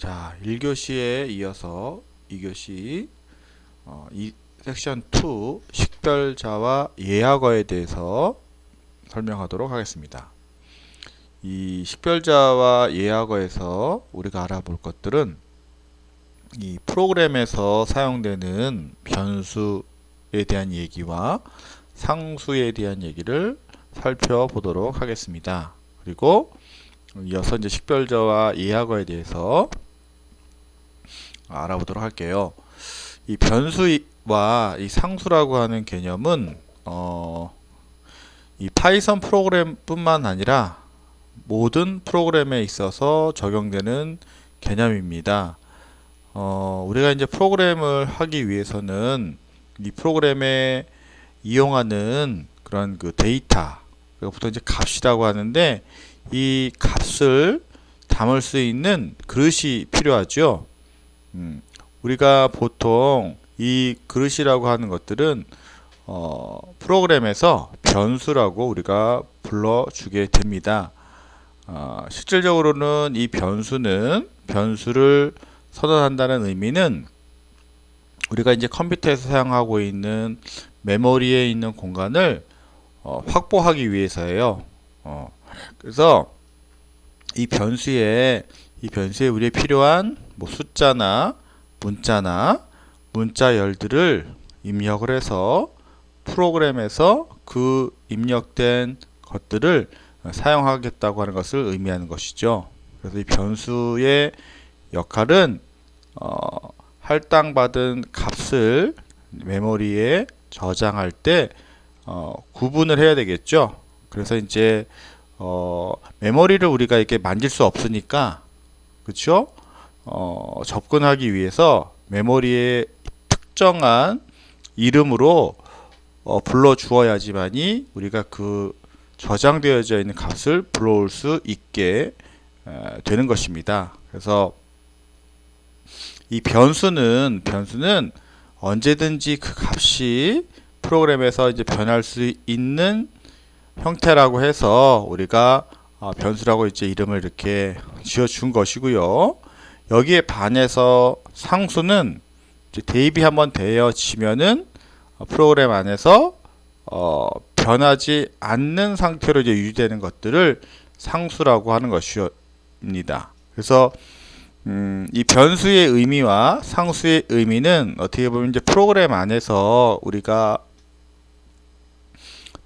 자, 1교시에 이어서 2교시 이 섹션 2 식별자와 예약어에 대해서 설명하도록 하겠습니다. 이 식별자와 예약어에서 우리가 알아볼 것들은 이 프로그램에서 사용되는 변수에 대한 얘기와 상수에 대한 얘기를 살펴보도록 하겠습니다. 그리고 이어서 이제 식별자와 예약어에 대해서 알아보도록 할게요. 이 변수와 이 상수라고 하는 개념은 이 파이썬 프로그램 뿐만 아니라 모든 프로그램에 있어서 적용되는 개념입니다. 우리가 이제 프로그램을 하기 위해서는 이 프로그램에 이용하는 그런 그 데이터, 보통 이제 값이라고 하는데 이 값을 담을 수 있는 그릇이 필요하죠. 우리가 보통 이 그릇이라고 하는 것들은 프로그램에서 변수라고 우리가 불러주게 됩니다. 실질적으로는 이 변수를 선언한다는 의미는 우리가 이제 컴퓨터에서 사용하고 있는 메모리에 있는 공간을 확보하기 위해서예요. 그래서 이 변수에 우리에 필요한 뭐 숫자나 문자열들을 입력을 해서 프로그램에서 그 입력된 것들을 사용하겠다고 하는 것을 의미하는 것이죠. 그래서 이 변수의 역할은 할당받은 값을 메모리에 저장할 때 구분을 해야 되겠죠. 그래서 이제 메모리를 우리가 이렇게 만질 수 없으니까, 그렇죠? 접근하기 위해서 메모리에 특정한 이름으로 불러 주어야지만이 우리가 그 저장되어져 있는 값을 불러올 수 있게 되는 것입니다. 그래서 이 변수는 언제든지 그 값이 프로그램에서 이제 변할 수 있는 형태라고 해서 우리가 변수라고 이제 이름을 이렇게 지어준 것이고요. 여기에 반해서 상수는 이제 대입이 한번 되어지면은 프로그램 안에서 변하지 않는 상태로 이제 유지되는 것들을 상수라고 하는 것입니다. 그래서 이 변수의 의미와 상수의 의미는 어떻게 보면 이제 프로그램 안에서 우리가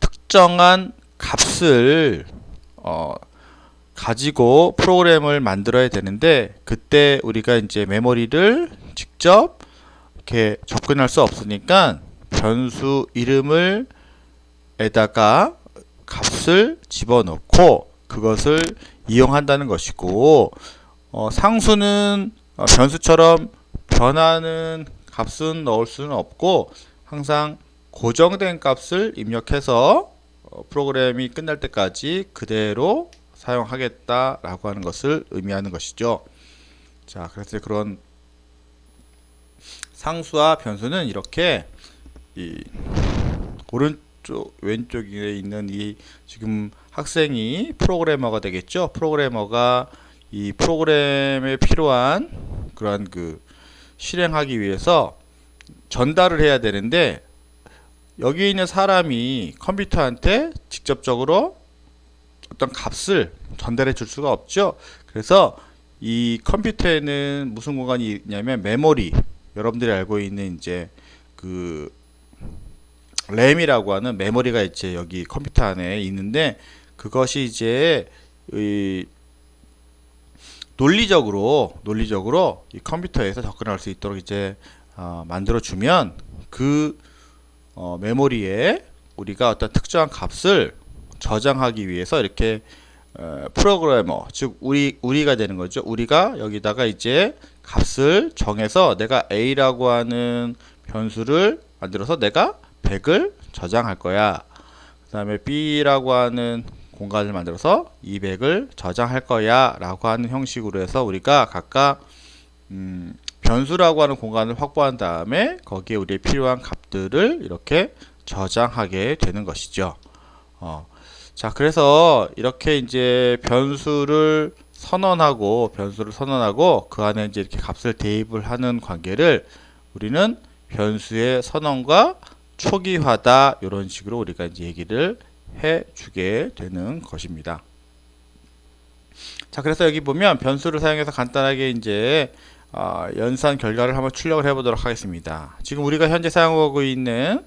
특정한 값을 가지고 프로그램을 만들어야 되는데, 그때 우리가 이제 메모리를 직접 이렇게 접근할 수 없으니까 변수 이름을 에다가 값을 집어넣고 그것을 이용한다는 것이고, 상수는 변수처럼 변하는 값은 넣을 수는 없고 항상 고정된 값을 입력해서 프로그램이 끝날 때까지 그대로 사용하겠다라고 하는 것을 의미하는 것이죠. 자, 그래서 그런 상수와 변수는 이렇게 이 오른쪽 왼쪽에 있는 이 지금 학생이 프로그래머가 되겠죠. 프로그래머가 이 프로그램에 필요한 그러한 그 실행하기 위해서 전달을 해야 되는데, 여기 있는 사람이 컴퓨터한테 직접적으로 어떤 값을 전달해 줄 수가 없죠. 그래서 이 컴퓨터에는 무슨 공간이 있냐면 메모리, 여러분들이 알고 있는 이제 그 램이라고 하는 메모리가 이제 여기 컴퓨터 안에 있는데, 그것이 이제 논리적으로 이 컴퓨터에서 접근할 수 있도록 이제 만들어 주면 그 메모리에 우리가 어떤 특정한 값을 저장하기 위해서 이렇게 프로그래머, 즉 우리가 되는 거죠. 우리가 여기다가 이제 값을 정해서 내가 A라고 하는 변수를 만들어서 내가 100을 저장할 거야. 그 다음에 B라고 하는 공간을 만들어서 200을 저장할 거야 라고 하는 형식으로 해서 우리가 각각 변수라고 하는 공간을 확보한 다음에 거기에 우리의 필요한 값들을 이렇게 저장하게 되는 것이죠. 자, 그래서 이렇게 이제 변수를 선언하고 변수를 선언하고 그 안에 이제 이렇게 값을 대입을 하는 관계를 우리는 변수의 선언과 초기화다 이런 식으로 우리가 이제 얘기를 해 주게 되는 것입니다. 자, 그래서 여기 보면 변수를 사용해서 간단하게 이제 연산 결과를 한번 출력을 해 보도록 하겠습니다. 지금 우리가 현재 사용하고 있는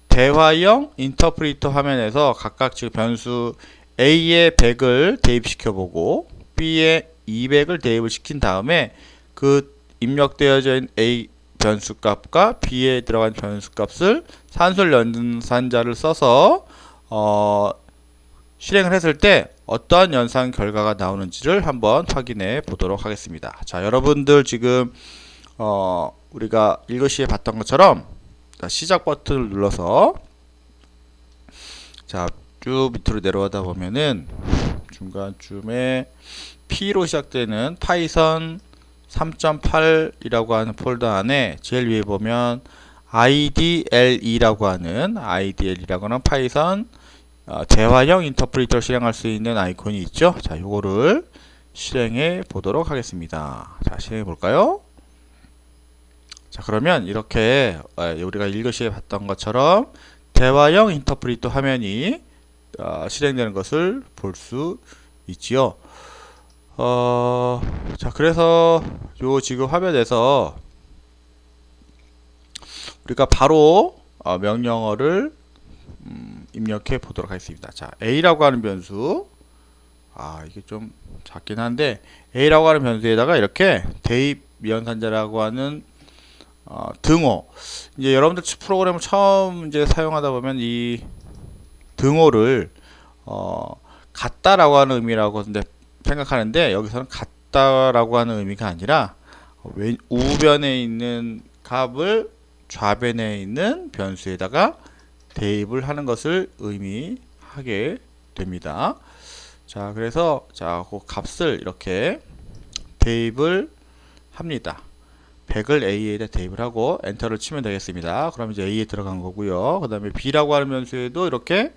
대화형 인터프리터 화면에서 각각 지금 변수 A에 100을 대입시켜 보고 B에 200을 대입을 시킨 다음에 그 입력되어져 있는 A 변수 값과 B에 들어간 변수 값을 산술 연산자를 써서 실행을 했을 때 어떠한 연산 결과가 나오는지를 한번 확인해 보도록 하겠습니다. 자, 여러분들 지금 우리가 1교시에 봤던 것처럼 시작 버튼을 눌러서 자, 쭉 밑으로 내려가다 보면은 중간쯤에 P로 시작되는 파이썬 3.8이라고 하는 폴더 안에 제일 위에 보면 IDLE라고 하는 파이썬 대화형 인터프리터를 실행할 수 있는 아이콘이 있죠. 자, 요거를 실행해 보도록 하겠습니다. 자, 실행해 볼까요? 자, 그러면 이렇게 우리가 1교시에 봤던 것처럼 대화형 인터프리터 화면이 실행되는 것을 볼 수 있지요. 자, 그래서 요 지금 화면에서 우리가 바로 명령어를 입력해 보도록 하겠습니다. 자, A라고 하는 변수, 이게 좀 작긴 한데 A라고 하는 변수에다가 이렇게 대입 연산자라고 하는 등호. 이제 여러분들 프로그램을 처음 이제 사용하다 보면 이 등호를 같다라고 하는 의미라고 생각하는데, 여기서는 같다라고 하는 의미가 아니라 우변에 있는 값을 좌변에 있는 변수에다가 대입을 하는 것을 의미하게 됩니다. 자, 그래서 그 값을 이렇게 대입을 합니다. 100을 A에다 대입을 하고 엔터를 치면 되겠습니다. 그럼 이제 A에 들어간 거고요. 그 다음에 B라고 하는 변수에도 이렇게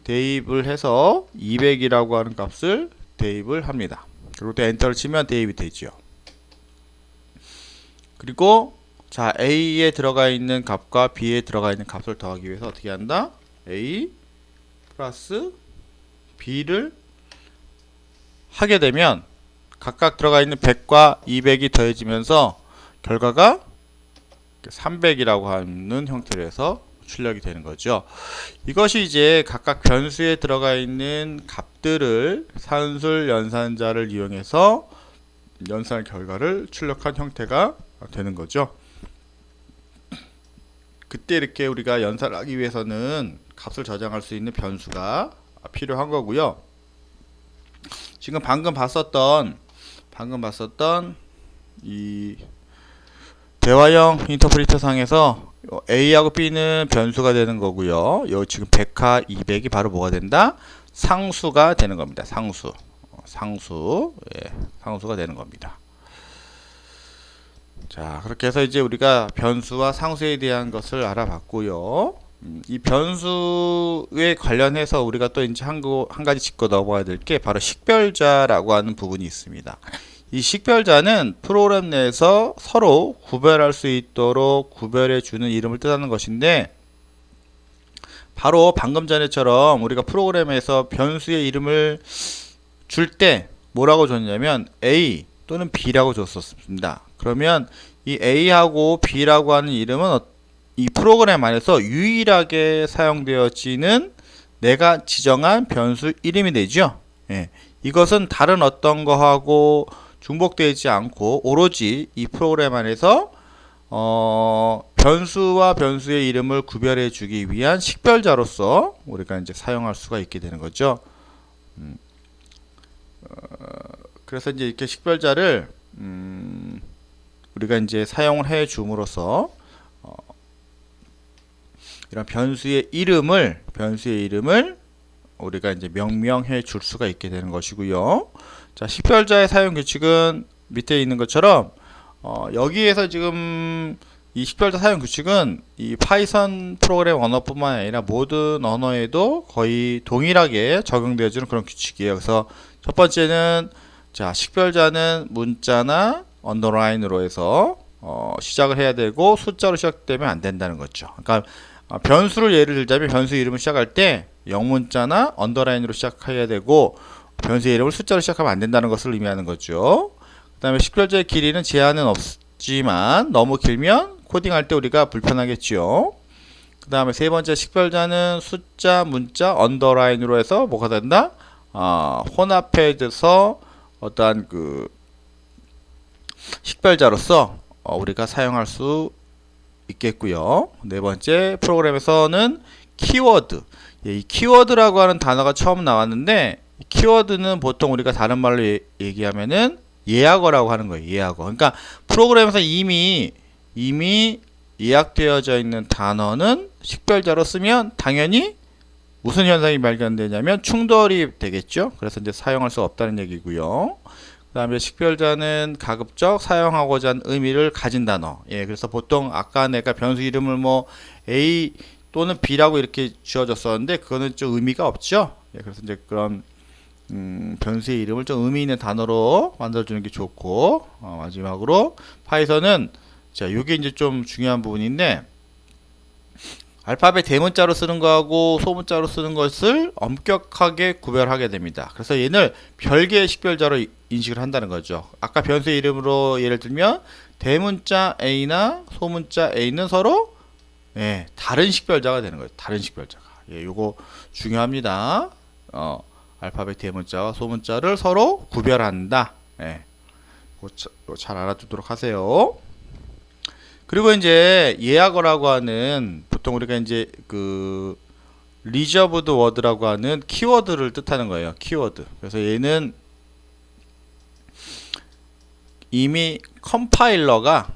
대입을 해서 200이라고 하는 값을 대입을 합니다. 그리고 또 엔터를 치면 대입이 되죠. 그리고 자, A에 들어가 있는 값과 B에 들어가 있는 값을 더하기 위해서 어떻게 한다? A 플러스 B를 하게 되면 각각 들어가 있는 100과 200이 더해지면서 결과가 300이라고 하는 형태로 해서 출력이 되는 거죠. 이것이 이제 각각 변수에 들어가 있는 값들을 산술 연산자를 이용해서 연산 결과를 출력한 형태가 되는 거죠. 그때 이렇게 우리가 연산을 하기 위해서는 값을 저장할 수 있는 변수가 필요한 거고요. 지금 방금 봤었던 이 대화형 인터프리터 상에서 A하고 B는 변수가 되는 거고요. 여기 지금 100과 200이 바로 뭐가 된다? 상수가 되는 겁니다. 상수가 되는 겁니다. 자, 그렇게 해서 이제 우리가 변수와 상수에 대한 것을 알아봤고요. 이 변수에 관련해서 우리가 또 이제 한 가지 짚고 넘어가야 될 게 바로 식별자라고 하는 부분이 있습니다. 이 식별자는 프로그램 내에서 서로 구별할 수 있도록 구별해 주는 이름을 뜻하는 것인데, 바로 방금 전에처럼 우리가 프로그램에서 변수의 이름을 줄 때 뭐라고 줬냐면 A 또는 B라고 줬었습니다. 그러면 이 A하고 B라고 하는 이름은 이 프로그램 안에서 유일하게 사용되어지는 내가 지정한 변수 이름이 되죠. 예. 이것은 다른 어떤 거하고 중복되지 않고 오로지 이 프로그램 안에서 변수와 변수의 이름을 구별해 주기 위한 식별자로서 우리가 이제 사용할 수가 있게 되는 거죠. 그래서 이제 이렇게 식별자를 우리가 이제 사용을 해 줌으로써 이런 변수의 이름을 우리가 이제 명명해 줄 수가 있게 되는 것이고요. 자, 식별자의 사용 규칙은 밑에 있는 것처럼 여기에서 지금 이 식별자 사용 규칙은 이 파이썬 프로그램 언어뿐만 아니라 모든 언어에도 거의 동일하게 적용되어지는 그런 규칙이에요. 그래서 첫 번째는 자, 식별자는 문자나 언더라인으로 해서 시작을 해야 되고 숫자로 시작되면 안 된다는 거죠. 그러니까 변수를 예를 들자면 변수 이름을 시작할 때 영문자나 언더라인으로 시작해야 되고 변수 이름을 숫자로 시작하면 안 된다는 것을 의미하는 거죠. 그 다음에 식별자의 길이는 제한은 없지만 너무 길면 코딩할 때 우리가 불편하겠죠. 그 다음에 세 번째 식별자는 숫자, 문자, 언더라인으로 해서 뭐가 된다? 혼합해서 어떠한 그 식별자로서 우리가 사용할 수 있겠고요. 네 번째 프로그램에서는 키워드. 이 키워드라고 하는 단어가 처음 나왔는데 키워드는 보통 우리가 다른 말로 얘기하면은 예약어라고 하는 거예요. 예약어. 그러니까 프로그램에서 이미 예약되어져 있는 단어는 식별자로 쓰면 당연히 무슨 현상이 발견되냐면 충돌이 되겠죠. 그래서 이제 사용할 수 없다는 얘기고요. 그 다음에 식별자는 가급적 사용하고자 하는 의미를 가진 단어. 예, 그래서 보통 아까 내가 변수 이름을 뭐 A 또는 B라고 이렇게 지어줬었는데 그거는 좀 의미가 없죠. 예, 그래서 이제 그런 변수의 이름을 좀 의미 있는 단어로 만들어주는 게 좋고, 마지막으로 파이썬은 자, 요게 이제 좀 중요한 부분인데 알파벳 대문자로 쓰는 거하고 소문자로 쓰는 것을 엄격하게 구별하게 됩니다. 그래서 얘는 별개의 식별자로 인식을 한다는 거죠. 아까 변수의 이름으로 예를 들면 대문자 A나 소문자 A는 서로 다른 식별자가 되는 거예요. 다른 식별자가. 예, 요거 중요합니다. 알파벳 대문자와 소문자를 서로 구별한다. 예, 잘 알아두도록 하세요. 그리고 이제 예약어라고 하는 보통 우리가 이제 그 리저브드 워드라고 하는 키워드를 뜻하는 거예요. 키워드. 그래서 얘는 이미 컴파일러라고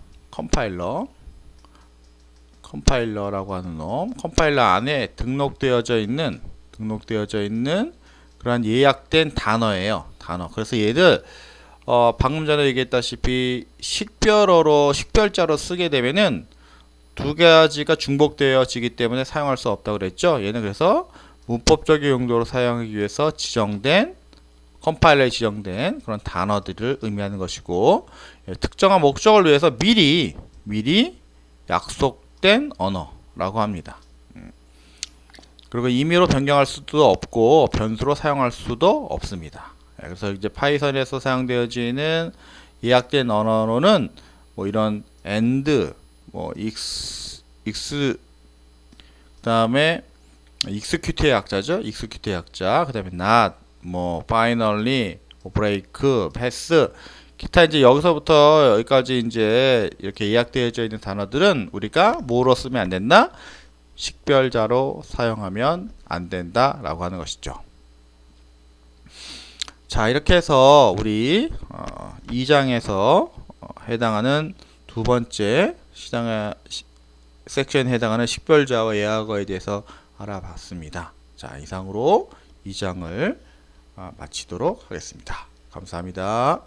하는 놈, 컴파일러 안에 등록되어져 있는 그러한 예약된 단어예요. 단어. 그래서 얘를 방금 전에 얘기했다시피 식별자로 쓰게 되면은 두 가지가 중복되어지기 때문에 사용할 수 없다고 그랬죠. 얘는 그래서 문법적인 용도로 사용하기 위해서 컴파일러에 지정된 그런 단어들을 의미하는 것이고, 특정한 목적을 위해서 미리 약속된 언어라고 합니다. 그리고 임의로 변경할 수도 없고 변수로 사용할 수도 없습니다. 그래서 이제 파이썬에서 사용되어지는 예약된 언어로는 뭐 이런 and, 뭐 그다음에 execute의 약자죠. execute의 약자. 그다음에 not, 뭐 finally, 뭐 break, pass. 기타 이제 여기서부터 여기까지 이제 이렇게 예약되어져 있는 단어들은 우리가 뭐로 쓰면 안 된다? 식별자로 사용하면 안 된다라고 하는 것이죠. 자, 이렇게 해서 우리 2장에서 해당하는 두 번째 섹션에 해당하는 식별자와 예약어에 대해서 알아봤습니다. 자, 이상으로 2장을 마치도록 하겠습니다. 감사합니다.